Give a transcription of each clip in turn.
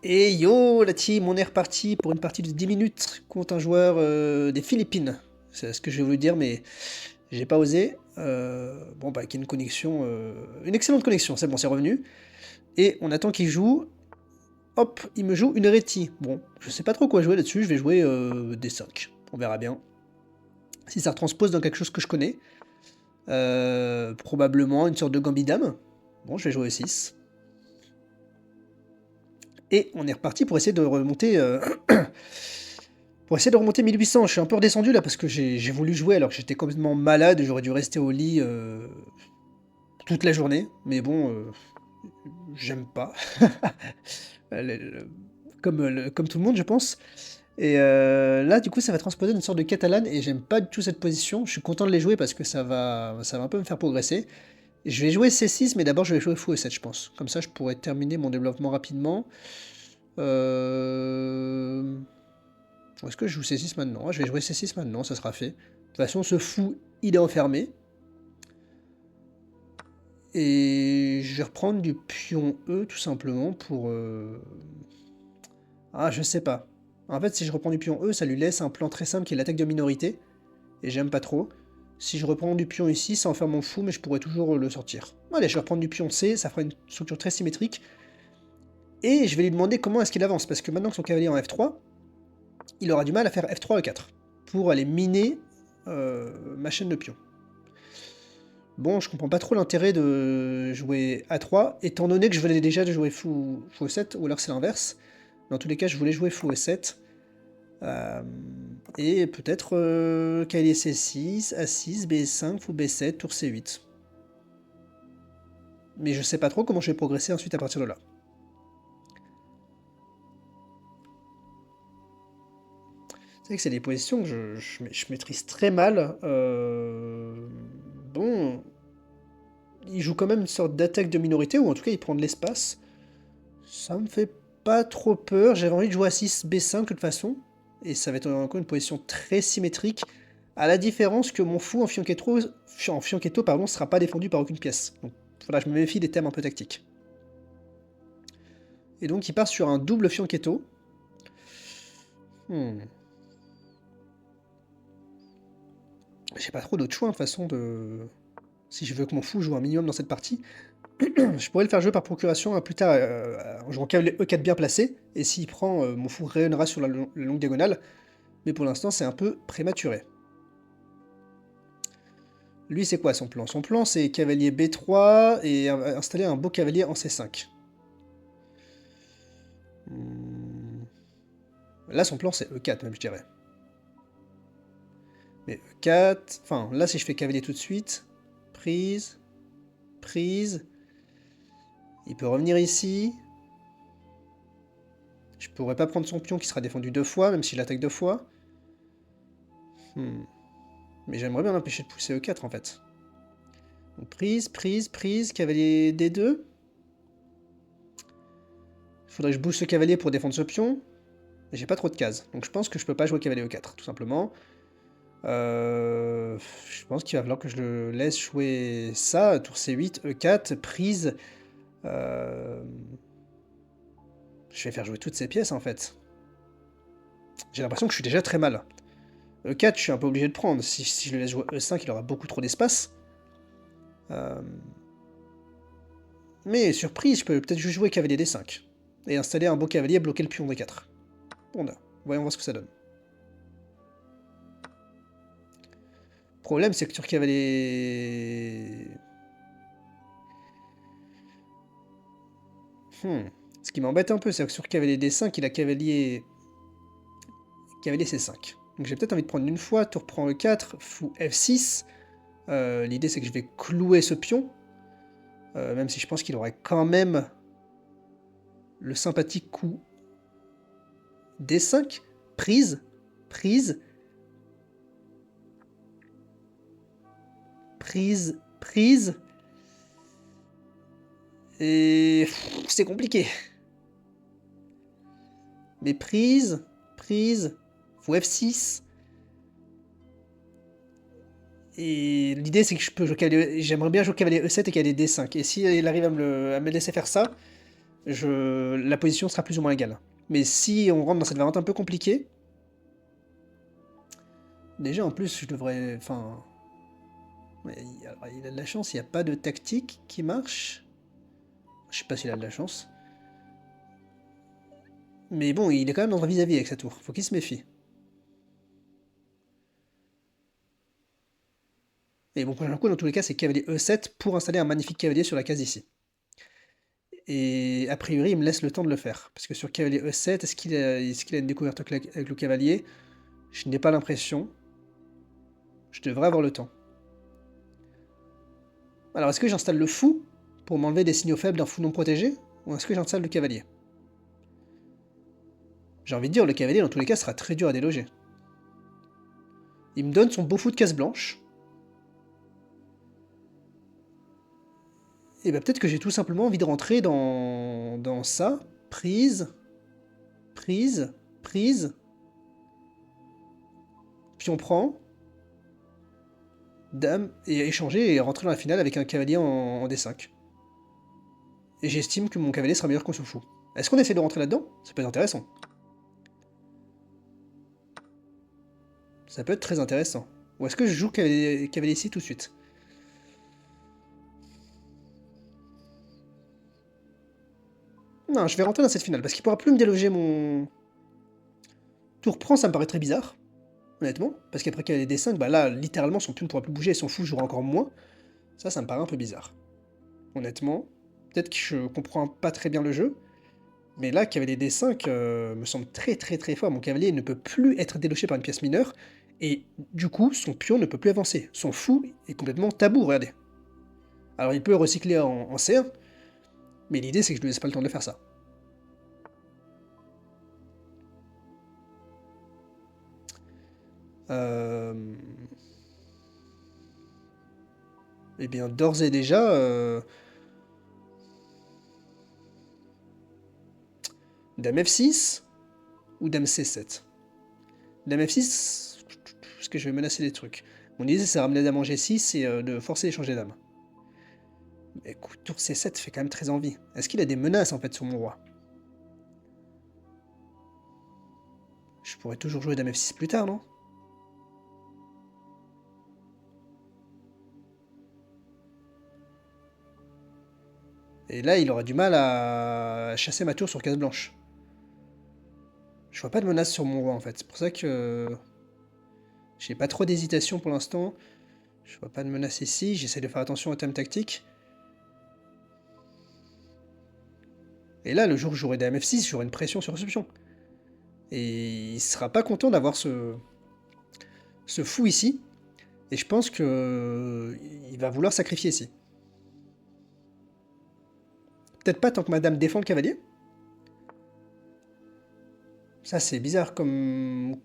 Et yo, la team, on est reparti pour une partie de 10 minutes contre un joueur des Philippines. C'est ce que je vais vous dire, mais j'ai pas osé. Bon, bah, qui a une connexion, une excellente connexion, c'est bon, c'est revenu. Et on attend qu'il joue. Hop, il me joue une Reti. Bon, je sais pas trop quoi jouer là-dessus, je vais jouer des 5. On verra bien. Si ça retranspose dans quelque chose que je connais. Probablement une sorte de Gambidam. Bon, je vais jouer 6. Et on est reparti pour essayer de remonter. Pour essayer de remonter 1800, je suis un peu redescendu là parce que j'ai voulu jouer alors que j'étais complètement malade, j'aurais dû rester au lit toute la journée, mais bon, j'aime pas. Le- le- comme tout le monde, je pense. Et là, du coup, ça va transposer une sorte de catalane et j'aime pas du tout cette position. Je suis content de les jouer parce que ça va un peu me faire progresser. Je vais jouer C6, mais d'abord je vais jouer fou E7, je pense. Comme ça, je pourrais terminer mon développement rapidement. Euh... Est-ce que je joue C6 maintenant? Ouais, je vais jouer C6 maintenant, ça sera fait. De toute façon, ce fou, il est enfermé. Et je vais reprendre du pion E, tout simplement, pour... Ah, je sais pas. En fait, si je reprends du pion E, ça lui laisse un plan très simple qui est l'attaque de minorité. Et j'aime pas trop. Si je reprends du pion ici, ça enferme mon fou, mais je pourrais toujours le sortir. Allez, je vais reprendre du pion C, ça fera une structure très symétrique. Et je vais lui demander comment est-ce qu'il avance, parce que maintenant que son cavalier est en F3, il aura du mal à faire F3 E4 pour aller miner ma chaîne de pions. Bon, je comprends pas trop l'intérêt de jouer A3, étant donné que je venais déjà de jouer fou E7, ou alors c'est l'inverse. Dans tous les cas, je voulais jouer fou E7. Euh, et peut-être cavalier C6, A6, B5, fou B7, tour C8. Mais je sais pas trop comment je vais progresser ensuite à partir de là. C'est vrai que c'est des positions que je maîtrise très mal. Bon, il joue quand même une sorte d'attaque de minorité, ou en tout cas il prend de l'espace. Ça me fait pas trop peur. J'avais envie de jouer à 6 B5 de toute façon. Et ça va être encore une position très symétrique. À la différence que mon fou en fianchetto, pardon, sera pas défendu par aucune pièce. Donc voilà, je me méfie des thèmes un peu tactiques. Et donc il part sur un double fianchetto. Hmm. J'ai pas trop d'autres choix de toute façon de. Si je veux que mon fou joue un minimum dans cette partie, je pourrais le faire jouer par procuration plus tard en jouant cavalier E4 bien placé. Et s'il prend, mon fou rayonnera sur la longue diagonale. Mais pour l'instant, c'est un peu prématuré. Lui, c'est quoi son plan? Son plan, c'est cavalier B3 et installer un beau cavalier en C5. Hmm. Là, son plan, c'est E4, même, je dirais. Mais E4... Enfin, là, si je fais cavalier tout de suite... Prise... Prise... Il peut revenir ici. Je pourrais pas prendre son pion qui sera défendu 2 fois, même s'il attaque 2 fois. Hmm. Mais j'aimerais bien l'empêcher de pousser E4, en fait. Donc, prise, prise, prise, cavalier D2. Il faudrait que je bouge ce cavalier pour défendre ce pion. Et j'ai pas trop de cases. Donc je pense que je peux pas jouer cavalier E4, tout simplement. Je pense qu'il va falloir que je le laisse jouer ça, tour C8, E4, prise. Euh, je vais faire jouer toutes ces pièces en fait. J'ai l'impression que je suis déjà très mal. E4, je suis un peu obligé de prendre. Si je le laisse jouer E5, il aura beaucoup trop d'espace. Euh, mais surprise, je peux peut-être juste jouer cavalier D5. Et installer un beau cavalier, bloquer le pion D4. Bon, voyons voir ce que ça donne. Le problème, c'est que sur cavalier... Ce qui m'embête un peu, c'est que sur cavalier D5, il a cavalier C5. Donc j'ai peut-être envie de prendre une fois, tour prend E4, fou F6. L'idée c'est que je vais clouer ce pion, même si je pense qu'il aurait quand même le sympathique coup D5. Prise, prise, prise, prise. Et c'est compliqué. Mais prise, prise, fou F6. Et l'idée, c'est que j'aimerais bien jouer cavalier E7 et cavalier D5. Et s'il arrive à me laisser faire ça, la position sera plus ou moins égale. Mais si on rentre dans cette variante un peu compliquée... Déjà, en plus, je devrais... Enfin... Ouais, alors, il a de la chance, il n'y a pas de tactique qui marche. Je sais pas s'il a de la chance. Mais bon, il est quand même dans un vis-à-vis avec sa tour. Faut qu'il se méfie. Et bon, prochain coup, dans tous les cas, c'est cavalier E7 pour installer un magnifique cavalier sur la case ici. Et a priori, il me laisse le temps de le faire. Parce que sur cavalier E7, est-ce qu'il a une découverte avec le cavalier? Je n'ai pas l'impression. Je devrais avoir le temps. Alors, est-ce que j'installe le fou pour m'enlever des signaux faibles d'un fou non protégé? Ou est-ce que j'installe le cavalier? J'ai envie de dire, le cavalier, dans tous les cas, sera très dur à déloger. Il me donne son beau fou de case blanche. Et bah peut-être que j'ai tout simplement envie de rentrer dans ça. Prise. Prise. Prise. Pion prend. Dame. Et échanger et rentrer dans la finale avec un cavalier en D5. Et j'estime que mon cavalier sera meilleur que son fou. Est-ce qu'on essaie de rentrer là-dedans? Ça peut être intéressant. Ça peut être très intéressant. Ou est-ce que je joue cavalier ici tout de suite? Non, je vais rentrer dans cette finale, parce qu'il pourra plus me déloger mon... Tour prend, ça me paraît très bizarre, honnêtement. Parce qu'après qu'il y a les D5, bah là, littéralement, son pion ne pourra plus bouger et son fou jouera encore moins. Ça me paraît un peu bizarre. Honnêtement. Peut-être que je comprends pas très bien le jeu. Mais là, cavalier D5 me semble très très très fort. Mon cavalier ne peut plus être déloché par une pièce mineure. Et du coup, son pion ne peut plus avancer. Son fou est complètement tabou, regardez. Alors il peut recycler en C1. Mais l'idée, c'est que je ne lui laisse pas le temps de faire ça. Eh bien, d'ores et déjà... Dame F6 ou Dame C7? Dame F6, parce que je vais menacer des trucs. Mon idée, c'est de ramener Dame en G6 et de forcer l'échange des dames. Mais écoute, tour C7 fait quand même très envie. Est-ce qu'il a des menaces, en fait, sur mon roi? Je pourrais toujours jouer Dame F6 plus tard, non? Et là, il aura du mal à chasser ma tour sur case blanche. Je vois pas de menace sur mon roi, en fait. C'est pour ça que... J'ai pas trop d'hésitation pour l'instant. Je vois pas de menace ici. J'essaie de faire attention au thème tactique. Et là, le jour où j'aurai Dame F6, j'aurai une pression sur ce pion. Et il sera pas content d'avoir ce fou ici. Et je pense que il va vouloir sacrifier ici. Peut-être pas tant que madame défend le cavalier. Ça, c'est bizarre comme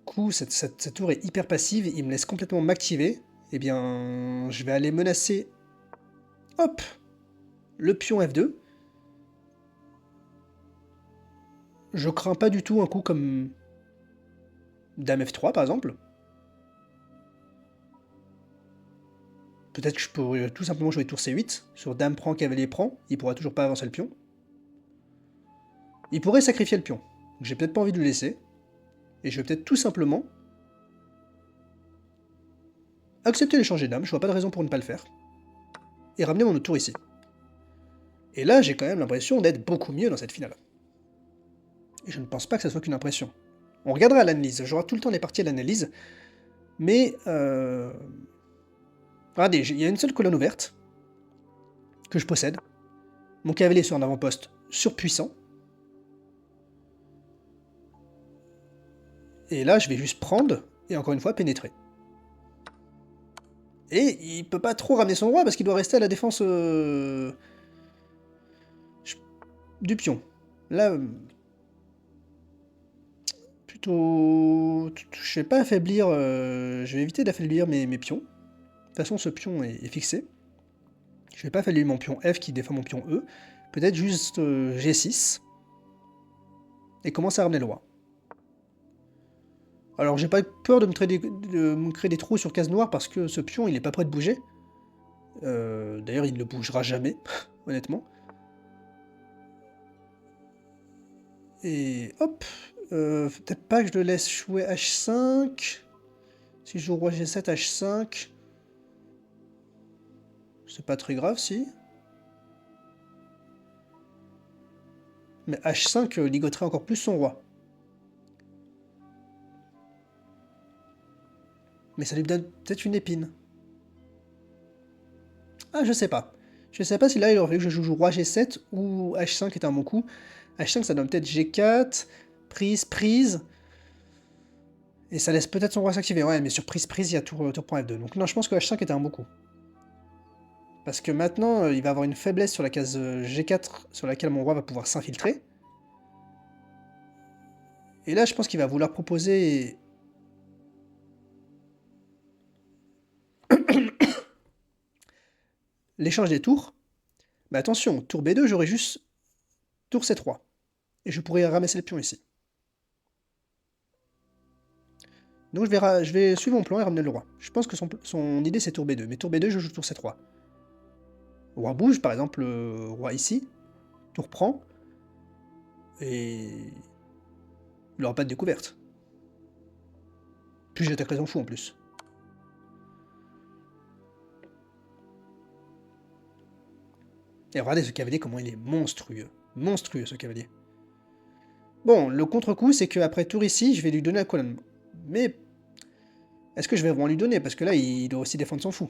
coup. Cette tour est hyper passive. Il me laisse complètement m'activer. Eh bien, je vais aller menacer... Hop! Le pion F2. Je crains pas du tout un coup comme... Dame F3, par exemple. Peut-être que je pourrais tout simplement jouer tour C8. Sur Dame prend, cavalier prend. Il pourra toujours pas avancer le pion. Il pourrait sacrifier le pion. J'ai peut-être pas envie de le laisser. Et je vais peut-être tout simplement... accepter l'échange des dames. Je vois pas de raison pour ne pas le faire. Et ramener mon autre tour ici. Et là, j'ai quand même l'impression d'être beaucoup mieux dans cette finale. Et je ne pense pas que ça soit qu'une impression. On regardera l'analyse. J'aurai tout le temps les parties à l'analyse. Mais... Regardez, il y a une seule colonne ouverte que je possède. Mon cavalier sur un avant-poste surpuissant. Et là, je vais juste prendre et encore une fois pénétrer. Et il peut pas trop ramener son roi parce qu'il doit rester à la défense du pion. Là, plutôt... Je vais pas affaiblir... je vais éviter d'affaiblir mes pions. De toute façon, ce pion est fixé. Je vais pas affaiblir mon pion F qui défend mon pion E. Peut-être juste G6. Et commencer à ramener le roi. Alors j'ai pas peur de me créer des trous sur case noire parce que ce pion il est pas prêt de bouger. D'ailleurs il ne bougera jamais, honnêtement. Et hop, peut-être pas que je le laisse jouer H5. Si je joue roi G7, H5, c'est pas très grave si. Mais H5 ligoterait encore plus son roi. Mais ça lui donne peut-être une épine. Ah, je sais pas. Je sais pas si là il aurait fallu que je joue roi G7 ou H5 est un bon coup. H5 ça donne peut-être G4, prise, prise. Et ça laisse peut-être son roi s'activer. Ouais, mais sur prise, prise, il y a tour point F2. Donc non, je pense que H5 était un bon coup. Parce que maintenant, il va avoir une faiblesse sur la case G4 sur laquelle mon roi va pouvoir s'infiltrer. Et là, je pense qu'il va vouloir proposer l'échange des tours. Mais attention, tour B2, j'aurai juste tour C3. Et je pourrais ramasser le pion ici. Donc je vais suivre mon plan et ramener le roi. Je pense que son idée c'est tour B2. Mais tour B2, je joue tour C3. Roi bouge, par exemple, roi ici. Tour prend. Et il n'aura pas de découverte. Puis j'attaque les fou en plus. Et regardez ce cavalier, comment il est monstrueux. Monstrueux ce cavalier. Bon, le contre-coup, c'est qu'après tour ici, je vais lui donner la colonne. Mais est-ce que je vais vraiment lui donner? Parce que là, il doit aussi défendre son fou.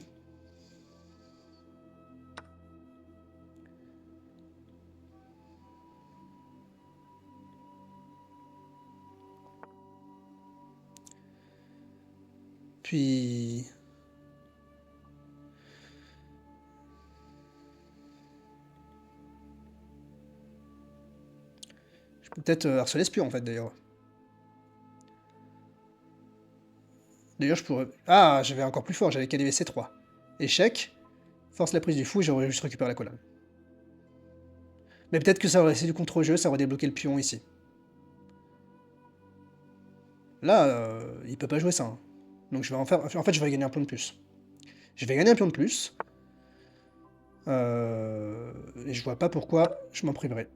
Puis... je peux peut-être harceler ce pion, en fait, d'ailleurs. D'ailleurs, je pourrais... Ah, j'avais encore plus fort, j'avais KDV C3. Échec. Force la prise du fou et j'aurais juste récupéré la colonne. Mais peut-être que ça aurait laissé du contre-jeu, ça aurait débloqué le pion ici. Là, il peut pas jouer ça. Hein. Donc je vais en faire... En fait, je vais gagner un pion de plus. Je vais gagner un pion de plus. Et je vois pas pourquoi je m'en priverais.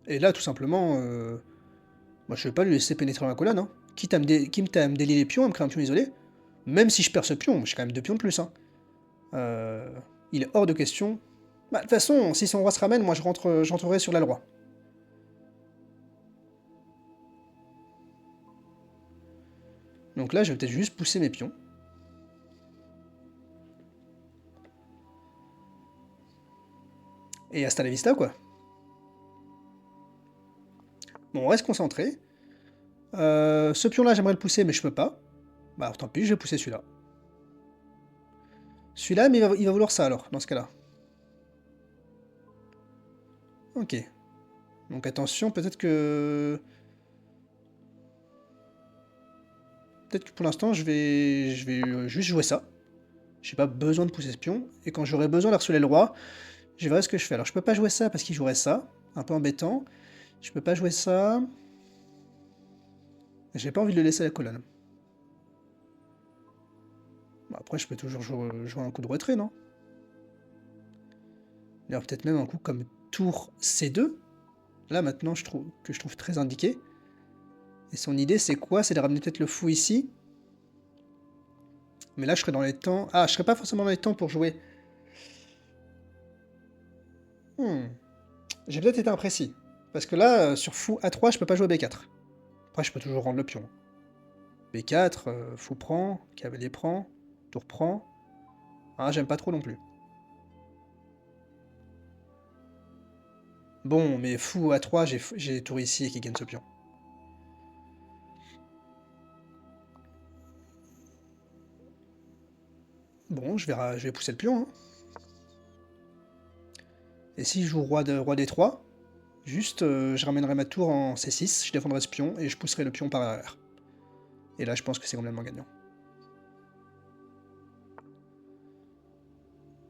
Et là, tout simplement, moi, je vais pas lui laisser pénétrer dans la colonne. Hein. Quitte à me délier les pions, à me créer un pion isolé. Même si je perds ce pion, j'ai quand même 2 pions de plus. Hein. Il est hors de question. Bah, de toute façon, si son roi se ramène, moi, j'entrerai sur l'aile roi. Donc là, je vais peut-être juste pousser mes pions. Et hasta la vista, quoi. Bon, on reste concentré. Ce pion-là, j'aimerais le pousser, mais je peux pas. Bah, alors, tant pis, je vais pousser celui-là. Celui-là, mais il va vouloir ça, alors, dans ce cas-là. Ok. Donc attention, peut-être que... Peut-être que pour l'instant, je vais juste jouer ça. J'ai pas besoin de pousser ce pion. Et quand j'aurai besoin d'harceler le roi, je verrai ce que je fais. Alors, je peux pas jouer ça parce qu'il jouerait ça. Un peu embêtant. Je peux pas jouer ça. J'ai pas envie de le laisser à la colonne. Bon, après, je peux toujours jouer un coup de retrait, non? D'ailleurs, peut-être même un coup comme tour C2. Là, maintenant, je trouve très indiqué. Et son idée, c'est quoi? C'est de ramener peut-être le fou ici. Mais là, je serais dans les temps... Ah, je serais pas forcément dans les temps pour jouer. J'ai peut-être été imprécis. Parce que là, sur fou A3, je peux pas jouer B4. Après, je peux toujours rendre le pion. B4, fou prend, cavalier prend, tour prend. Ah, j'aime pas trop non plus. Bon, mais fou A3, j'ai tour ici et qui gagne ce pion. Bon, je vais pousser le pion. Hein. Et si je joue roi D3, juste, je ramènerai ma tour en C6, je défendrai ce pion et je pousserai le pion par arrière. Et là, je pense que c'est complètement gagnant.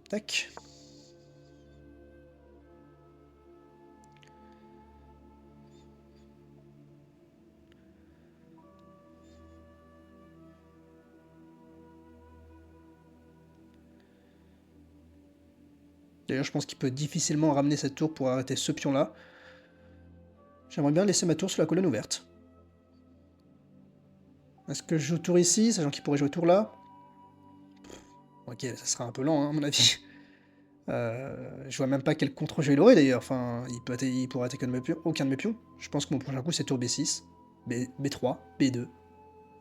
Tac. D'ailleurs, je pense qu'il peut difficilement ramener cette tour pour arrêter ce pion-là. J'aimerais bien laisser ma tour sur la colonne ouverte. Est-ce que je joue tour ici, sachant qu'il pourrait jouer tour là? Ok, ça sera un peu lent, hein, à mon avis. Je vois même pas quel contre-jeu il aurait d'ailleurs. Enfin, il pourrait attaquer aucun de mes pions. Je pense que mon prochain coup c'est tour B6, B3, B2,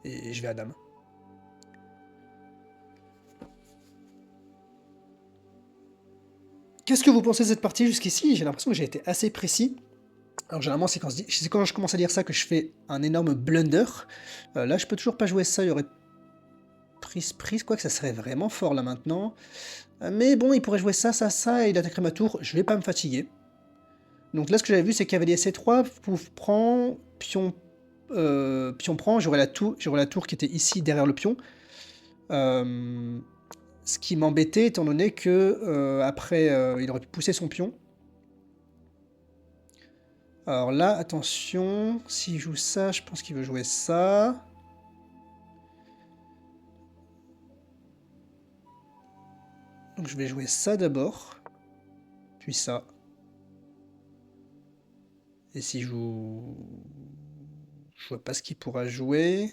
et je vais à dame. Qu'est-ce que vous pensez de cette partie jusqu'ici? J'ai l'impression que j'ai été assez précis. Alors généralement c'est quand je commence à dire ça que je fais un énorme blunder. Là je peux toujours pas jouer ça, il y aurait prise, quoi que ça serait vraiment fort là maintenant. Mais bon, il pourrait jouer ça, et il attaquerait ma tour, je vais pas me fatiguer. Donc là ce que j'avais vu c'est cavalier C3, pouf prend, pion prend, j'aurai la tour qui était ici derrière le pion. Ce qui m'embêtait étant donné que après il aurait pu pousser son pion. Alors là, attention, s'il joue ça, je pense qu'il veut jouer ça. Donc je vais jouer ça d'abord, puis ça. Et s'il joue... Je vois pas ce qu'il pourra jouer.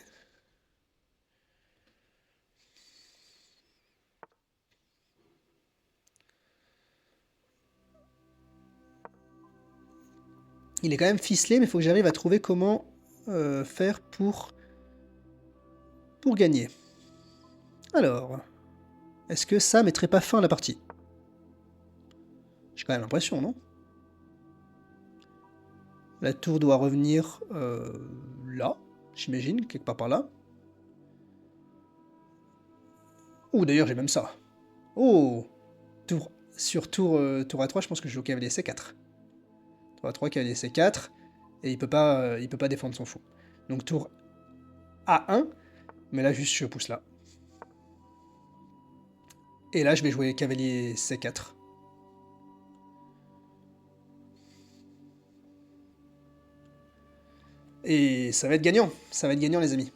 Il est quand même ficelé, mais il faut que j'arrive à trouver comment faire pour gagner. Alors, est-ce que ça mettrait pas fin à la partie? J'ai quand même l'impression, non? La tour doit revenir là, j'imagine, quelque part par là. Oh, d'ailleurs, j'ai même ça. Oh! Tour A3, je pense que je joue au cavalier C4. Tour A3, cavalier C4, et il peut pas défendre son fou. Donc tour A1, mais là, juste, je pousse là. Et là, je vais jouer cavalier C4. Et ça va être gagnant, les amis.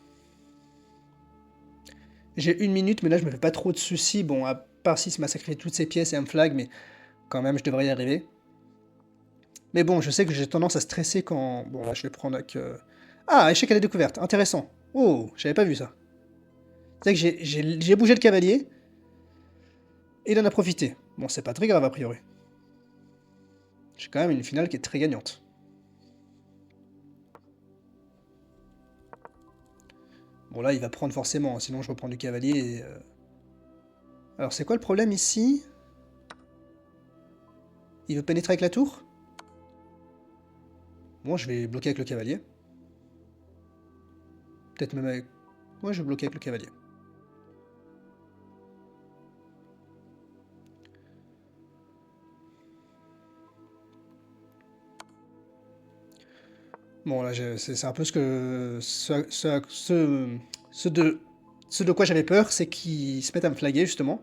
J'ai 1 minute, mais là je me fais pas trop de soucis. Bon, à part s'il se massacrer toutes ses pièces et un flag, mais quand même je devrais y arriver. Mais bon, je sais que j'ai tendance à stresser quand... Bon, là je vais prendre avec... Ah, échec à la découverte, intéressant. Oh, j'avais pas vu ça. C'est vrai que j'ai bougé le cavalier, et il en a profité. Bon, c'est pas très grave a priori. J'ai quand même une finale qui est très gagnante. Bon là il va prendre forcément, sinon je reprends du cavalier et... Alors c'est quoi le problème ici? Il veut pénétrer avec la tour? Bon, je vais bloquer avec le cavalier. Peut-être même avec... Ouais, je vais bloquer avec le cavalier. Bon, là, c'est un peu ce de quoi j'avais peur, c'est qu'ils se mettent à me flaguer, justement.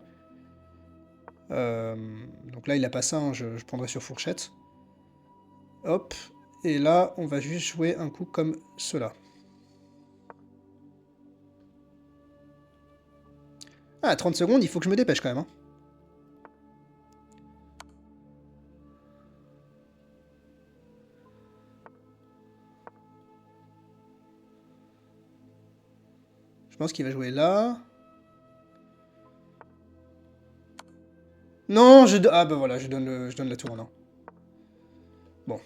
Donc là, il a pas ça, hein, je prendrai sur fourchette. Hop. Et là, on va juste jouer un coup comme cela. Ah, 30 secondes, il faut que je me dépêche quand même. Hein. Je pense qu'il va jouer là. Non, ah bah voilà, je donne la tour en un. Bon.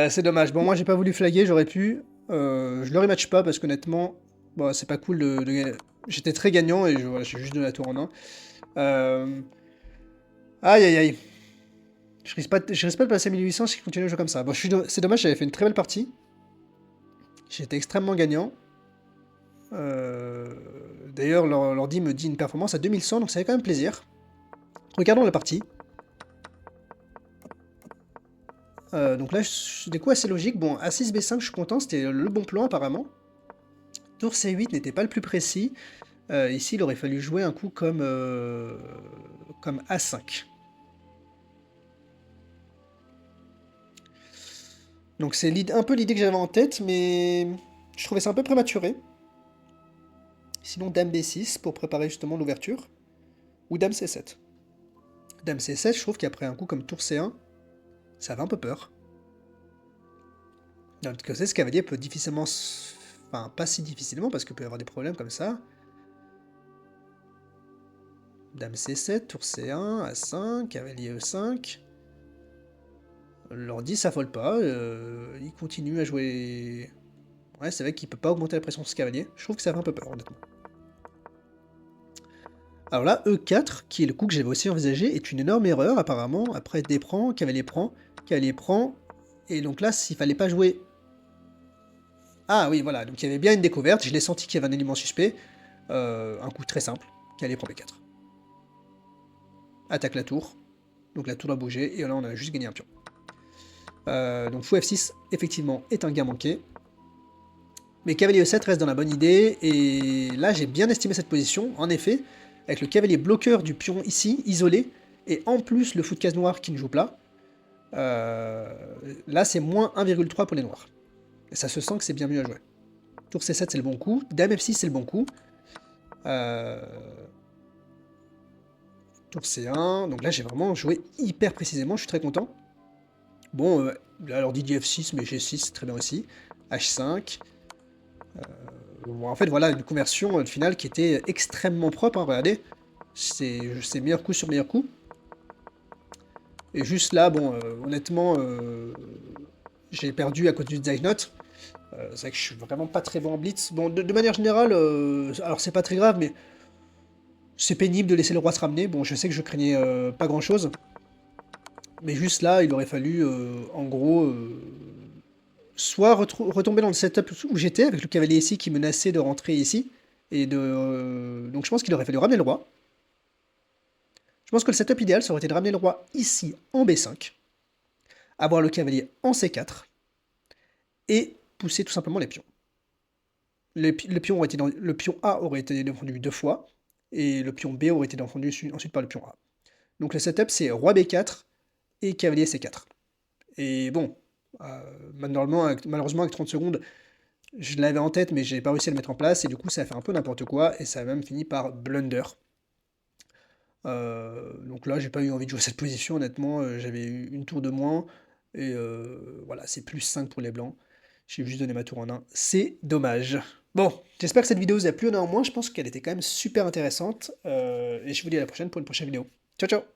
C'est dommage. Bon, moi, j'ai pas voulu flaguer, j'aurais pu. Je le rematch pas, parce qu'honnêtement, bon, c'est pas cool de... J'étais très gagnant, et voilà, j'ai juste donné la tour en un. Aïe, aïe, aïe. Je risque pas de passer 1800 si je continue à jouer comme ça. Bon, c'est dommage, j'avais fait une très belle partie. J'étais extrêmement gagnant. D'ailleurs, l'ordi me dit une performance à 2100, donc ça fait quand même plaisir. Regardons la partie. Donc là, des coups assez logiques. Bon, A6, B5, je suis content, c'était le bon plan apparemment. Tour C8 n'était pas le plus précis. Ici, il aurait fallu jouer un coup comme A5. Donc c'est un peu l'idée que j'avais en tête, mais je trouvais ça un peu prématuré. Sinon, Dame B6 pour préparer justement l'ouverture. Ou Dame C7. Dame C7, je trouve qu'après un coup comme tour C1, ça fait un peu peur. D'un autre côté, ce cavalier peut difficilement... Enfin, pas si difficilement, parce qu'il peut y avoir des problèmes comme ça. Dame C7, tour C1, A5, cavalier E5. L'ordi s'affole pas, il continue à jouer... Ouais, c'est vrai qu'il peut pas augmenter la pression sur ce cavalier. Je trouve que ça fait un peu peur, honnêtement. Alors là, E4, qui est le coup que j'avais aussi envisagé, est une énorme erreur, apparemment. Après, D prend, cavalier prend. Et donc là, s'il fallait pas jouer... Ah oui, voilà, donc il y avait bien une découverte, je l'ai senti qu'il y avait un élément suspect. Un coup très simple, cavalier prend B4. Attaque la tour. Donc la tour doit bouger, et là on a juste gagné un pion. Donc fou F6, effectivement, est un gain manqué. Mais cavalier E7 reste dans la bonne idée, et là j'ai bien estimé cette position, en effet, avec le cavalier bloqueur du pion ici, isolé, et en plus le fou de case noir qui ne joue pas, là c'est moins 1,3 pour les noirs. Et ça se sent que c'est bien mieux à jouer. Tour C7 c'est le bon coup, Dame F6 c'est le bon coup. Tour C1, donc là j'ai vraiment joué hyper précisément, je suis très content. Bon, là alors Didier F6, mais G6 c'est très bien aussi. H5. Bon, en fait voilà, une conversion finale qui était extrêmement propre, hein, regardez. C'est meilleur coup sur meilleur coup. Et juste là, bon, honnêtement, j'ai perdu à cause du Zeitnot. C'est vrai que je suis vraiment pas très bon en blitz. Bon, de manière générale, alors c'est pas très grave, mais c'est pénible de laisser le roi se ramener. Bon, je sais que je craignais pas grand chose. Mais juste là, il aurait fallu, en gros, soit retomber dans le setup où j'étais, avec le cavalier ici qui menaçait de rentrer ici. Et donc je pense qu'il aurait fallu ramener le roi. Je pense que le setup idéal, ça aurait été de ramener le roi ici en B5, avoir le cavalier en C4, et pousser tout simplement les pions. Le pion A aurait été défendu 2 fois, et le pion B aurait été défendu ensuite par le pion A. Donc le setup, c'est roi B4 et cavalier C4. Et bon, malheureusement, avec 30 secondes, je l'avais en tête, mais j'ai pas réussi à le mettre en place, et du coup, ça a fait un peu n'importe quoi, et ça a même fini par blunder. Donc là, j'ai pas eu envie de jouer cette position, honnêtement, j'avais eu une tour de moins, et voilà, c'est plus 5 pour les blancs. J'ai juste donné ma tour en 1, c'est dommage. Bon, j'espère que cette vidéo vous a plu, néanmoins, je pense qu'elle était quand même super intéressante, et je vous dis à la prochaine pour une prochaine vidéo. Ciao ciao!